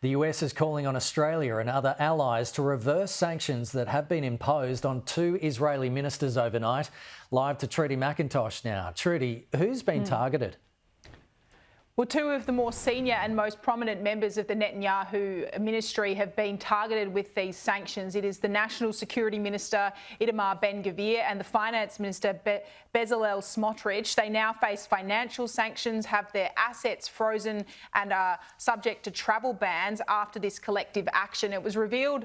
The US is calling on Australia and other allies to reverse sanctions that have been imposed on 2 Israeli ministers overnight. Live to Trudy McIntosh now. Trudy, who's been targeted? Well, 2 of the more senior and most prominent members of the Netanyahu ministry have been targeted with these sanctions. It is the National Security Minister, Itamar Ben-Gvir, and the Finance Minister, Bezalel Smotrich. They now face financial sanctions, have their assets frozen and are subject to travel bans after this collective action. It was revealed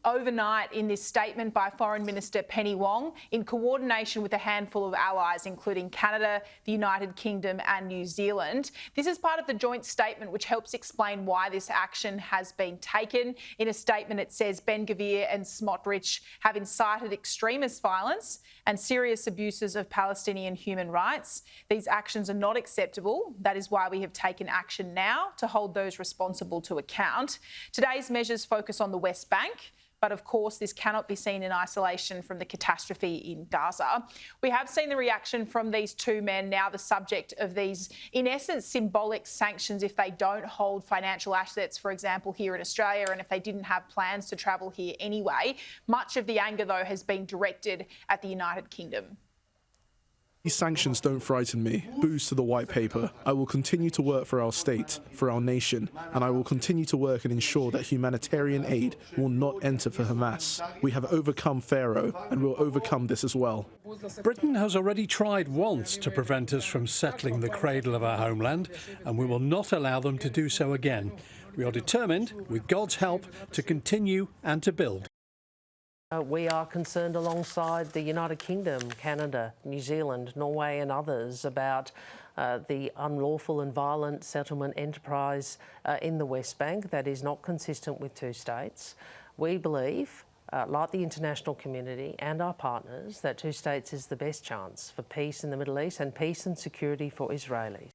overnight in this statement by Foreign Minister Penny Wong in coordination with a handful of allies, including Canada, the United Kingdom and New Zealand. This is part of the joint statement which helps explain why this action has been taken. In a statement, it says Ben-Gvir and Smotrich have incited extremist violence and serious abuses of Palestinian human rights. These actions are not acceptable. That is why we have taken action now to hold those responsible to account. Today's measures focus on the West Bank, but of course this cannot be seen in isolation from the catastrophe in Gaza. We have seen the reaction from these 2 men, now the subject of these, in essence, symbolic sanctions if they don't hold financial assets, for example, here in Australia, and if they didn't have plans to travel here anyway. Much of the anger, though, has been directed at the United Kingdom. These sanctions don't frighten me. Booze to the white paper. I will continue to work for our state, for our nation, and I will continue to work and ensure that humanitarian aid will not enter for Hamas. We have overcome Pharaoh, and we'll overcome this as well. Britain has already tried once to prevent us from settling the cradle of our homeland, and we will not allow them to do so again. We are determined, with God's help, to continue and to build. We are concerned alongside the United Kingdom, Canada, New Zealand, Norway and others about the unlawful and violent settlement enterprise in the West Bank that is not consistent with 2 states. We believe, like the international community and our partners, that 2 states is the best chance for peace in the Middle East and peace and security for Israelis.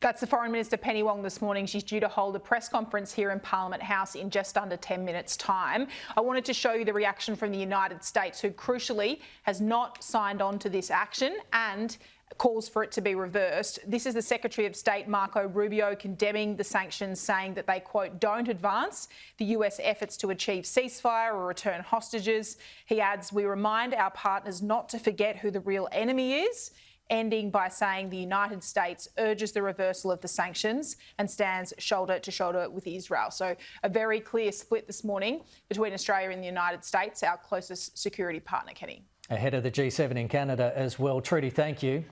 That's the Foreign Minister Penny Wong this morning. She's due to hold a press conference here in Parliament House in just under 10 minutes' time. I wanted to show you the reaction from the United States, who crucially has not signed on to this action and calls for it to be reversed. This is the Secretary of State, Marco Rubio, condemning the sanctions, saying that they, quote, don't advance the US efforts to achieve ceasefire or return hostages. He adds, we remind our partners not to forget who the real enemy is, ending by saying the United States urges the reversal of the sanctions and stands shoulder to shoulder with Israel. So a very clear split this morning between Australia and the United States, our closest security partner, Kenny. Ahead of the G7 in Canada as well. Trudy, thank you.